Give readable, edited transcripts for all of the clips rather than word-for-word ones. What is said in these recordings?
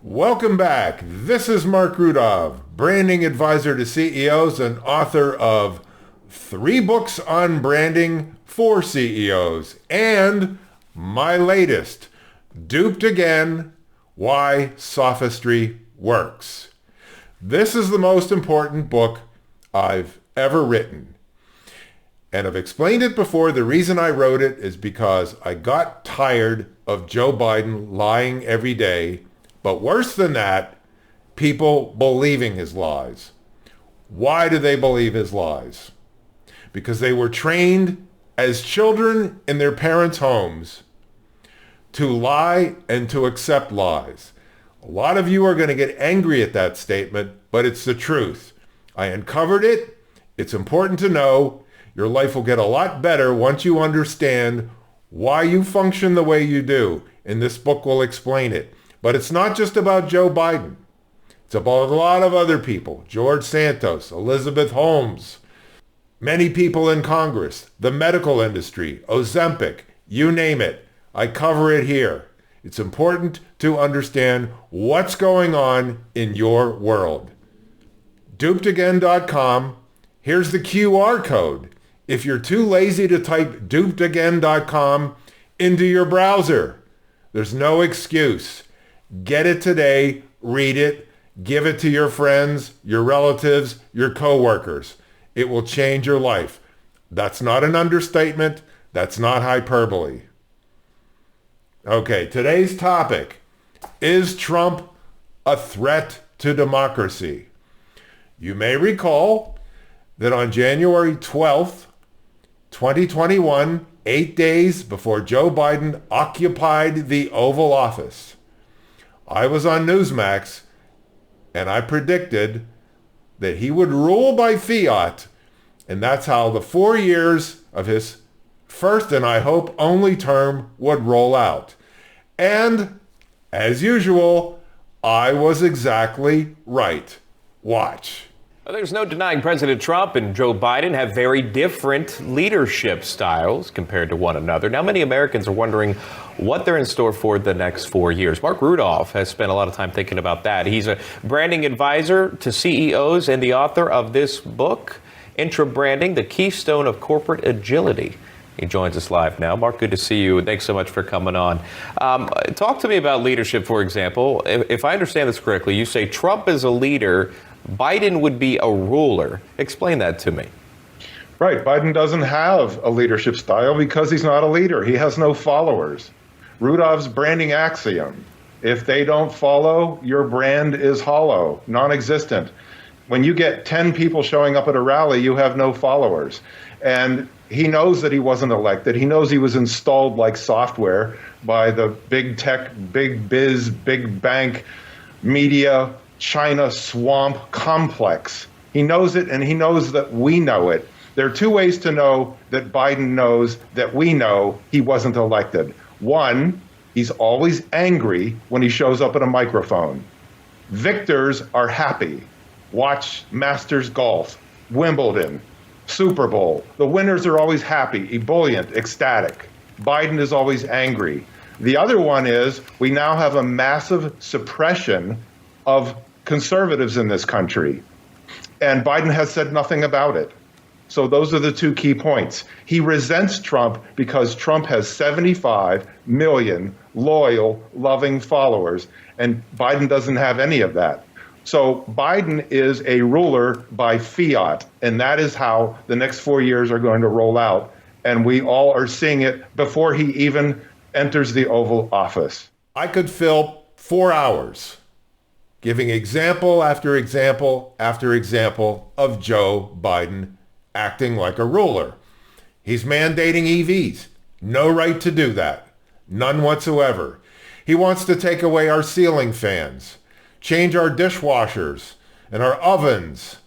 Welcome back. This is Marc Rudov, branding advisor to CEOs and author of 3 books on branding for CEOs, and my latest, Duped Again, Why Sophistry Works. This is the most important book I've ever written. And I've explained it before. The reason I wrote it is because I got tired of Joe Biden lying every day. But worse than that, people believing his lies. Why do they believe his lies? Because they were trained as children in their parents' homes to lie and to accept lies. A lot of you are going to get angry at that statement, but it's the truth. I uncovered it. It's important to know. Your life will get a lot better once you understand why you function the way you do, and this book will explain it. But it's not just about Joe Biden. It's about a lot of other people. George Santos, Elizabeth Holmes, many people in Congress, the medical industry, Ozempic, you name it. I cover it here. It's important to understand what's going on in your world. Dupedagain.com. Here's the QR code. If you're too lazy to type dupedagain.com into your browser, there's no excuse. Get it today, read it, give it to your friends, your relatives, your coworkers. It will change your life. That's not an understatement. That's not hyperbole. Okay, today's topic. Is Trump a threat to democracy? You may recall that on January 12th, 2021, 8 days before Joe Biden occupied the Oval Office, I was on Newsmax and I predicted that he would rule by fiat, and that's how the 4 years of his first and I hope only term would roll out. And as usual, I was exactly right. Watch. There's no denying President Trump and Joe Biden have very different leadership styles compared to one another. Now, many Americans are wondering what they're in store for the next 4 years. Marc Rudov has spent a lot of time thinking about that. He's a branding advisor to CEOs and the author of this book, Intra-Branding, the Keystone of Corporate Agility. He joins us live now. Marc, good to see you. Thanks so much for coming on. Talk to me about leadership, for example. If I understand this correctly, you say Trump is a leader, Biden would be a ruler. Explain that to me. Right. Biden doesn't have a leadership style because he's not a leader. He has no followers. Rudov's branding axiom: if they don't follow, your brand is hollow, non-existent. When you get 10 people showing up at a rally, you have no followers. And he knows that he wasn't elected. He knows he was installed like software by the big tech, big biz, big bank, media, China swamp complex. He knows it, and he knows that we know it. There are 2 ways to know that Biden knows that we know he wasn't elected. One, he's always angry when he shows up at a microphone. Victors are happy. Watch Masters Golf, Wimbledon, Super Bowl. The winners are always happy, ebullient, ecstatic. Biden is always angry. The other one is we now have a massive suppression of conservatives in this country, and Biden has said nothing about it. So those are the 2 key points. He resents Trump because Trump has 75 million loyal, loving followers, and Biden doesn't have any of that. So Biden is a ruler by fiat, and that is how the next 4 years are going to roll out. And we all are seeing it before he even enters the Oval Office. I could fill 4 hours giving example after example after example of Joe Biden acting like a ruler. He's mandating EVs. No right to do that. None whatsoever. He wants to take away our ceiling fans, change our dishwashers and our ovens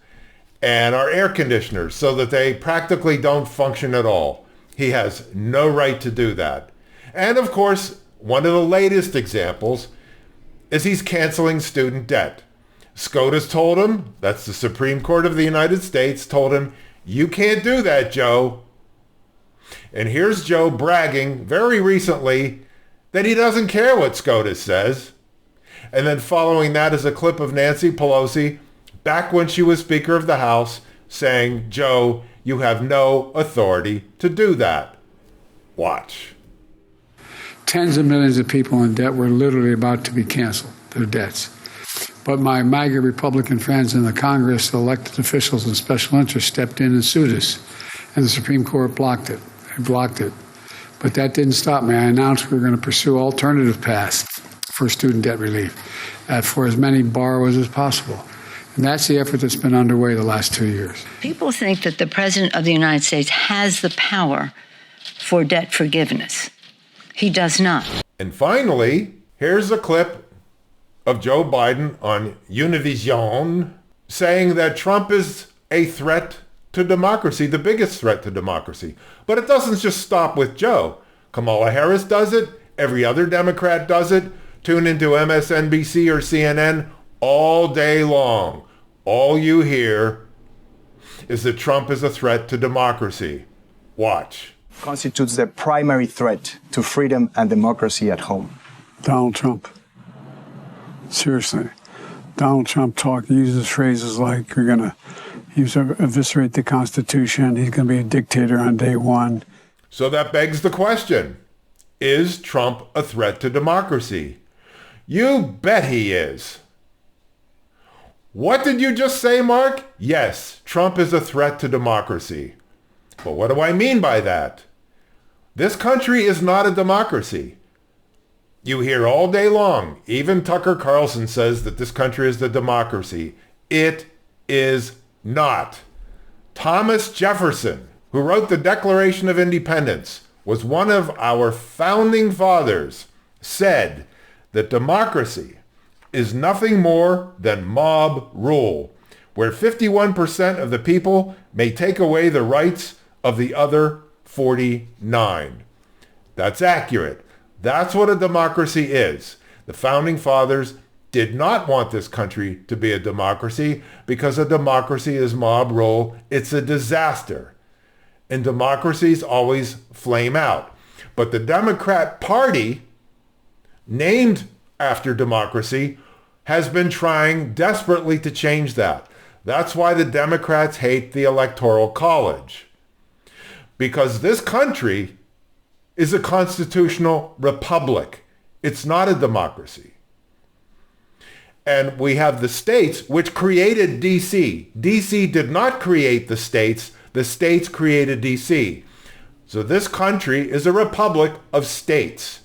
and our air conditioners so that they practically don't function at all. He has no right to do that. And of course, one of the latest examples is he's canceling student debt. SCOTUS told him, that's the Supreme Court of the United States, told him, you can't do that, Joe. And here's Joe bragging very recently that he doesn't care what SCOTUS says. And then following that is a clip of Nancy Pelosi, back when she was Speaker of the House, saying, Joe, you have no authority to do that. Watch. Tens of millions of people in debt were literally about to be canceled, their debts. But my MAGA Republican friends in the Congress, the elected officials and special interests stepped in and sued us. And the Supreme Court blocked it. They blocked it. But that didn't stop me. I announced we were going to pursue alternative paths for student debt relief for as many borrowers as possible. And that's the effort that's been underway the last 2 years. People think that the President of the United States has the power for debt forgiveness. He does not. And finally, here's a clip of Joe Biden on Univision saying that Trump is a threat to democracy, the biggest threat to democracy. But it doesn't just stop with Joe. Kamala Harris does it. Every other Democrat does it. Tune into MSNBC or CNN all day long. All you hear is that Trump is a threat to democracy. Watch. Constitutes the primary threat to freedom and democracy at home. Donald Trump. Seriously. Donald Trump uses phrases like he's going to eviscerate the Constitution. He's going to be a dictator on day one. So that begs the question, is Trump a threat to democracy? You bet he is. What did you just say, Mark? Yes, Trump is a threat to democracy. But what do I mean by that? This country is not a democracy. You hear all day long, even Tucker Carlson says that this country is a democracy. It is not. Thomas Jefferson, who wrote the Declaration of Independence, was one of our founding fathers, said that democracy is nothing more than mob rule, where 51% of the people may take away the rights of the other 49. That's accurate. That's what a democracy is. The founding fathers did not want this country to be a democracy because a democracy is mob rule. It's a disaster. And democracies always flame out. But the Democrat Party, named after democracy, has been trying desperately to change that. That's why the Democrats hate the Electoral College. Because this country is a constitutional republic. It's not a democracy. And we have the states, which created D.C. D.C. did not create the states. The states created D.C. So this country is a republic of states.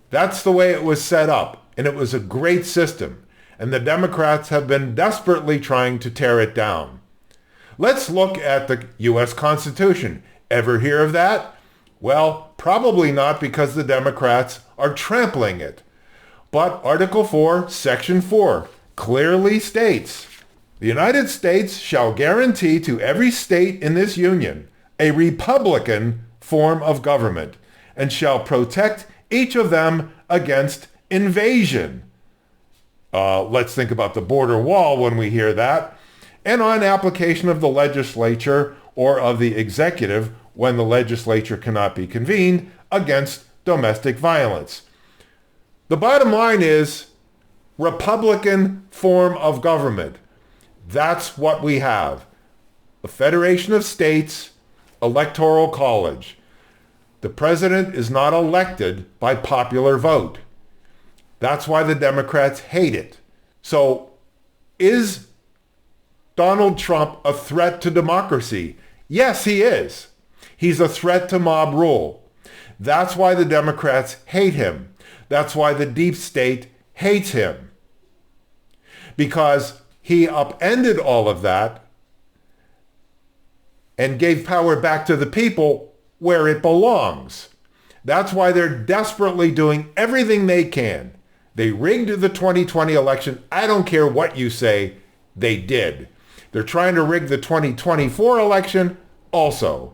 That's the way it was set up. And it was a great system. And the Democrats have been desperately trying to tear it down. Let's look at the U.S. Constitution. Ever hear of that? Well, probably not, because the Democrats are trampling it. But Article 4, Section 4 clearly states, the United States shall guarantee to every state in this union a republican form of government and shall protect each of them against invasion. Let's think about the border wall when we hear that. And on application of the legislature or of the executive when the legislature cannot be convened against domestic violence. The bottom line is republican form of government. That's what we have. A federation of states, electoral college. The president is not elected by popular vote. That's why the Democrats hate it. So is Donald Trump a threat to democracy? Yes, he is. He's a threat to mob rule. That's why the Democrats hate him. That's why the deep state hates him. Because he upended all of that and gave power back to the people where it belongs. That's why they're desperately doing everything they can. They rigged the 2020 election. I don't care what you say, they did. They're trying to rig the 2024 election also.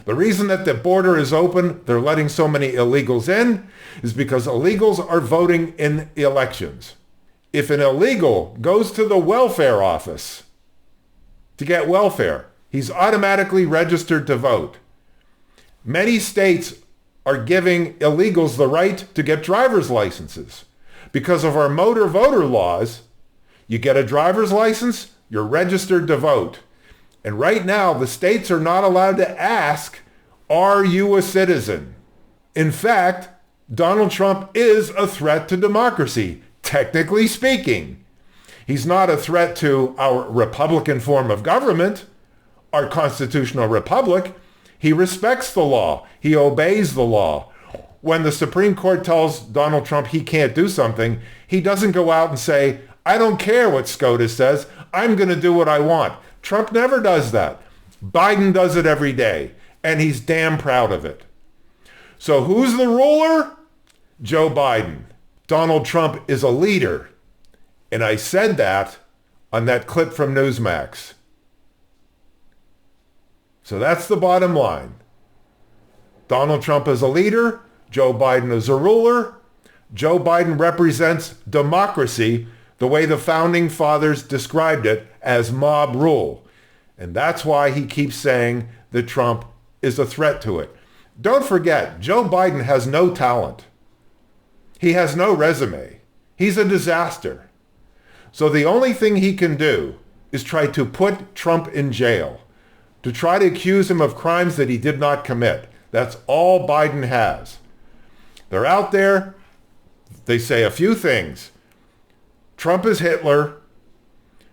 The reason that the border is open, they're letting so many illegals in, is because illegals are voting in elections. If an illegal goes to the welfare office to get welfare, he's automatically registered to vote. Many states are giving illegals the right to get driver's licenses. Because of our motor voter laws, you get a driver's license, you're registered to vote. And right now, the states are not allowed to ask, are you a citizen? In fact, Donald Trump is a threat to democracy, technically speaking. He's not a threat to our Republican form of government, our constitutional republic. He respects the law. He obeys the law. When the Supreme Court tells Donald Trump he can't do something, he doesn't go out and say, I don't care what SCOTUS says. I'm going to do what I want. Trump never does that. Biden does it every day, and he's damn proud of it. So who's the ruler? Joe Biden. Donald Trump is a leader. And I said that on that clip from Newsmax. So that's the bottom line. Donald Trump is a leader. Joe Biden is a ruler. Joe Biden represents democracy the way the founding fathers described it as mob rule. And that's why he keeps saying that Trump is a threat to it. Don't forget, Joe Biden has no talent. He has no resume. He's a disaster. So the only thing he can do is try to put Trump in jail, to try to accuse him of crimes that he did not commit. That's all Biden has. They're out there. They say a few things. Trump is Hitler.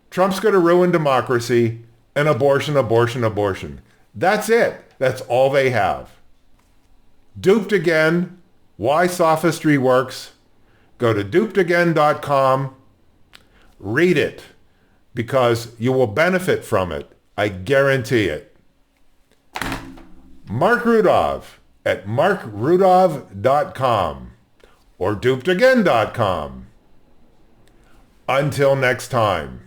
Trump's going to ruin democracy. And abortion, abortion, abortion. That's it. That's all they have. Duped Again, Why Sophistry Works. Go to dupedagain.com. Read it, because you will benefit from it. I guarantee it. Marc Rudov at markrudov.com or dupedagain.com. Until next time.